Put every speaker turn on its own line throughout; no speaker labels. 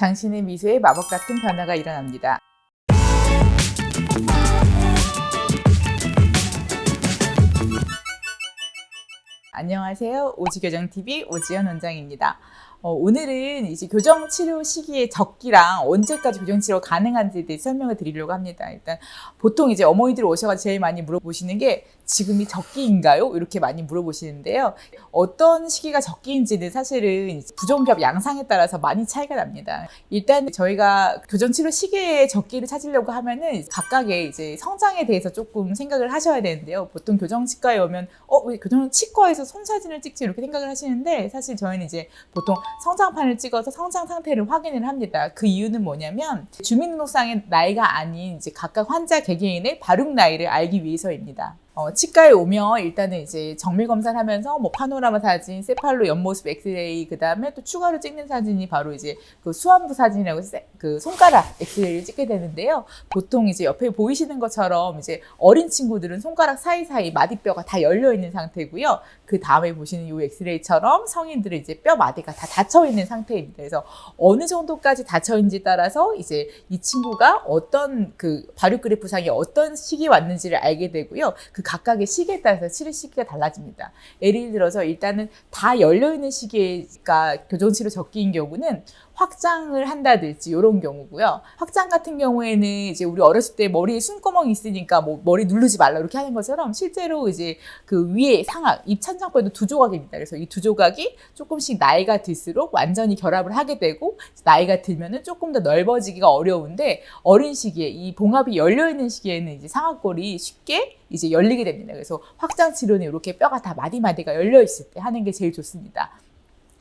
당신의 미소에 마법 같은 변화가 일어납니다. 안녕하세요. 오지교정TV 오지연 원장입니다. 오늘은 이제 교정치료 시기의 적기랑 언제까지 교정치료 가능한지에 대해 설명을 드리려고 합니다. 일단 보통 이제 어머니들 오셔서 제일 많이 물어보시는 게 지금이 적기인가요? 이렇게 많이 물어보시는데요. 어떤 시기가 적기인지는 사실은 부종겹 양상에 따라서 많이 차이가 납니다. 일단 저희가 교정치료 시기의 적기를 찾으려고 하면은 각각의 이제 성장에 대해서 조금 생각을 하셔야 되는데요. 보통 교정치과에 오면 왜 교정치과에서 손사진을 찍지 이렇게 생각을 하시는데, 사실 저희는 이제 보통 성장판을 찍어서 성장 상태를 확인을 합니다. 그 이유는 뭐냐면 주민등록상의 나이가 아닌 이제 각각 환자 개개인의 발육 나이를 알기 위해서입니다. 치과에 오면 일단은 이제 정밀 검사를 하면서 뭐 파노라마 사진, 세팔로 옆모습 엑스레이, 그 다음에 또 추가로 찍는 사진이 바로 이제 그 수완부 사진이라고 그 손가락 엑스레이를 찍게 되는데요. 보통 이제 옆에 보이시는 것처럼 이제 어린 친구들은 손가락 사이사이 마디뼈가 다 열려 있는 상태고요. 그 다음에 보시는 이 엑스레이처럼 성인들은 이제 뼈 마디가 다 닫혀 있는 상태입니다. 그래서 어느 정도까지 닫혀 있는지 따라서 이제 이 친구가 어떤 그 발육 그래프상에 어떤 시기에 왔는지를 알게 되고요. 그 각각의 시기에 따라서 치료 시기가 달라집니다. 예를 들어서 일단은 다 열려있는 시기가 교정치료 적기인 경우는 확장을 한다든지 이런 경우고요. 확장 같은 경우에는 이제 우리 어렸을 때 머리에 숨구멍이 있으니까 뭐 머리 누르지 말라 이렇게 하는 것처럼 실제로 이제 그 위에 상악, 입 천장뼈도 두 조각입니다. 그래서 이 두 조각이 조금씩 나이가 들수록 완전히 결합을 하게 되고, 나이가 들면은 조금 더 넓어지기가 어려운데, 어린 시기에 이 봉합이 열려 있는 시기에는 이제 상악골이 쉽게 이제 열리게 됩니다. 그래서 확장 치료는 이렇게 뼈가 다 마디마디가 열려 있을 때 하는 게 제일 좋습니다.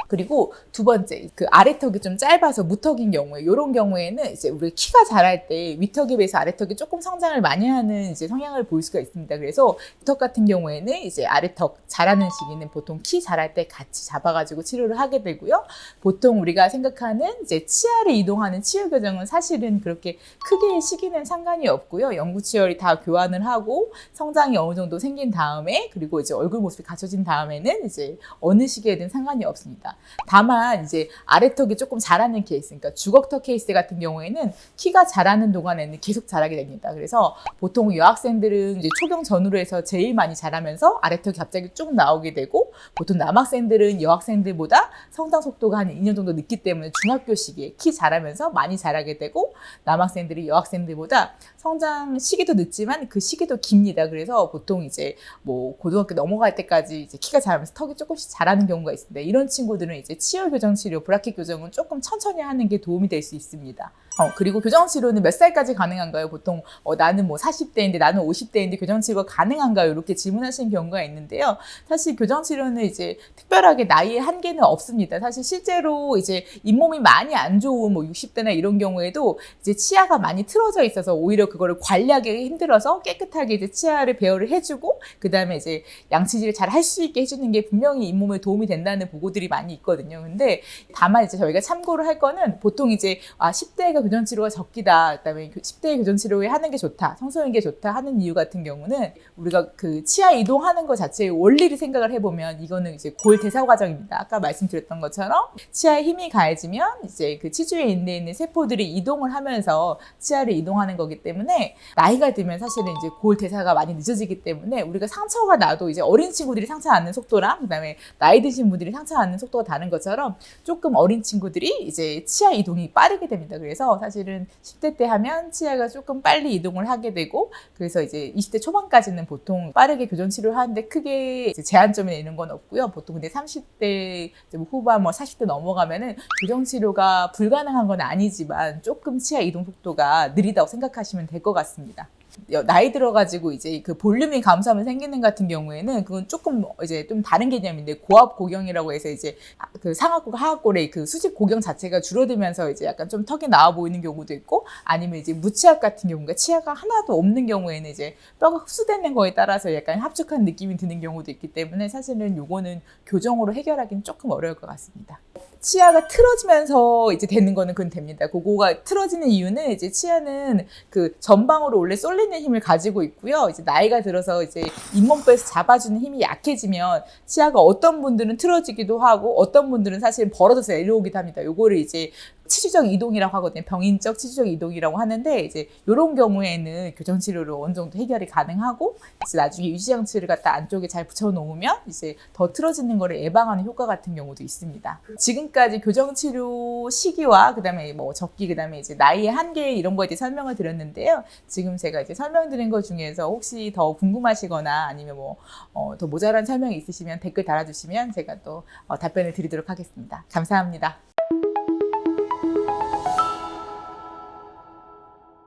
그리고 두 번째, 그 아래턱이 좀 짧아서 무턱인 경우에, 이런 경우에는 이제 우리 키가 자랄 때 위턱에 비해서 아래턱이 조금 성장을 많이 하는 이제 성향을 보일 수가 있습니다. 그래서 위턱 같은 경우에는 이제 아래턱 자라는 시기는 보통 키 자랄 때 같이 잡아가지고 치료를 하게 되고요. 보통 우리가 생각하는 이제 치아를 이동하는 치유 교정은 사실은 그렇게 크게 시기는 상관이 없고요. 영구치열이 다 교환을 하고 성장이 어느 정도 생긴 다음에, 그리고 이제 얼굴 모습이 갖춰진 다음에는 이제 어느 시기에든 상관이 없습니다. 다만 이제 아래턱이 조금 자라는 케이스, 그러니까 주걱턱 케이스 같은 경우에는 키가 자라는 동안에는 계속 자라게 됩니다. 그래서 보통 여학생들은 이제 초경 전후로 해서 제일 많이 자라면서 아래턱이 갑자기 쭉 나오게 되고, 보통 남학생들은 여학생들보다 성장 속도가 한 2년 정도 늦기 때문에 중학교 시기에 키 자라면서 많이 자라게 되고, 남학생들이 여학생들보다 성장 시기도 늦지만 그 시기도 깁니다. 그래서 보통 이제 뭐 고등학교 넘어갈 때까지 이제 키가 자라면서 턱이 조금씩 자라는 경우가 있습니다. 이런 친구들은 이제 치열 교정 치료, 브라켓 교정은 조금 천천히 하는 게 도움이 될 수 있습니다. 그리고 교정 치료는 몇 살까지 가능한가요? 보통 나는 뭐 40대인데 나는 50대인데 교정 치료가 가능한가요? 이렇게 질문하시는 경우가 있는데요. 사실 교정 치료는 이제 특별하게 나이의 한계는 없습니다. 사실 실제로 이제 잇몸이 많이 안 좋은 뭐 60대나 이런 경우에도 이제 치아가 많이 틀어져 있어서 오히려 그거를 관리하기 힘들어서 깨끗하게 이제 치아를 배열을 해주고, 그 다음에 이제 양치질을 잘 할 수 있게 해주는 게 분명히 잇몸에 도움이 된다는 보고들이 많이 있거든요. 근데 다만 이제 저희가 참고를 할 거는, 보통 이제 10대가 교정치료가 적기다, 그다음에 10대의 교정치료에 하는 게 좋다, 청소년 게 좋다 하는 이유 같은 경우는, 우리가 그 치아 이동하는 것 자체의 원리를 생각을 해보면 이거는 이제 골 대사 과정입니다. 아까 말씀드렸던 것처럼 치아에 힘이 가해지면 이제 그 치주에 있는 세포들이 이동을 하면서 치아를 이동하는 거기 때문에, 나이가 들면 사실은 이제 골 대사가 많이 늦어지기 때문에 우리가 상처가 나도 이제 어린 친구들이 상처 낳는 속도랑 그다음에 나이 드신 분들이 상처 낳는 속도가 다른 것처럼 조금 어린 친구들이 이제 치아 이동이 빠르게 됩니다. 그래서 사실은 10대 때 하면 치아가 조금 빨리 이동을 하게 되고, 그래서 이제 20대 초반까지는 보통 빠르게 교정 치료를 하는데 크게 이제 제한점이 있는 건 없고요. 보통 근데 30대 후반 40대 넘어가면은 교정 치료가 불가능한 건 아니지만 조금 치아 이동 속도가 느리다고 생각하시면 될 것 같습니다. 나이 들어가지고 이제 그 볼륨이 감소하면 생기는 같은 경우에는 그건 조금 이제 좀 다른 개념인데, 고압 고경이라고 해서 이제 그 상악골, 하악골의 그 수직 고경 자체가 줄어들면서 이제 약간 좀 턱이 나와 보이는 경우도 있고, 아니면 이제 무치악 같은 경우가 치아가 하나도 없는 경우에는 이제 뼈가 흡수되는 거에 따라서 약간 합축한 느낌이 드는 경우도 있기 때문에, 사실은 요거는 교정으로 해결하기는 조금 어려울 것 같습니다. 치아가 틀어지면서 이제 되는 거는 그건 됩니다. 그거가 틀어지는 이유는 이제 치아는 그 전방으로 원래 쏠리는 힘을 가지고 있고요. 이제 나이가 들어서 이제 잇몸뼈에서 잡아주는 힘이 약해지면 치아가 어떤 분들은 틀어지기도 하고 어떤 분들은 사실 벌어져서 내려오기도 합니다. 요거를 이제 치주적 이동이라고 하거든요. 병인적 치주적 이동이라고 하는데 이제 이런 경우에는 교정 치료로 어느 정도 해결이 가능하고 이제 나중에 유지장치를 갖다 안쪽에 잘 붙여 놓으면 이제 더 틀어지는 거를 예방하는 효과 같은 경우도 있습니다. 지금까지 교정 치료 시기와 그다음에 뭐 적기 그다음에 이제 나이의 한계 이런 거에 대해 설명을 드렸는데요. 지금 제가 이제 설명드린 것 중에서 혹시 더 궁금하시거나 아니면 뭐 더 모자란 설명이 있으시면 댓글 달아주시면 제가 또 답변을 드리도록 하겠습니다. 감사합니다.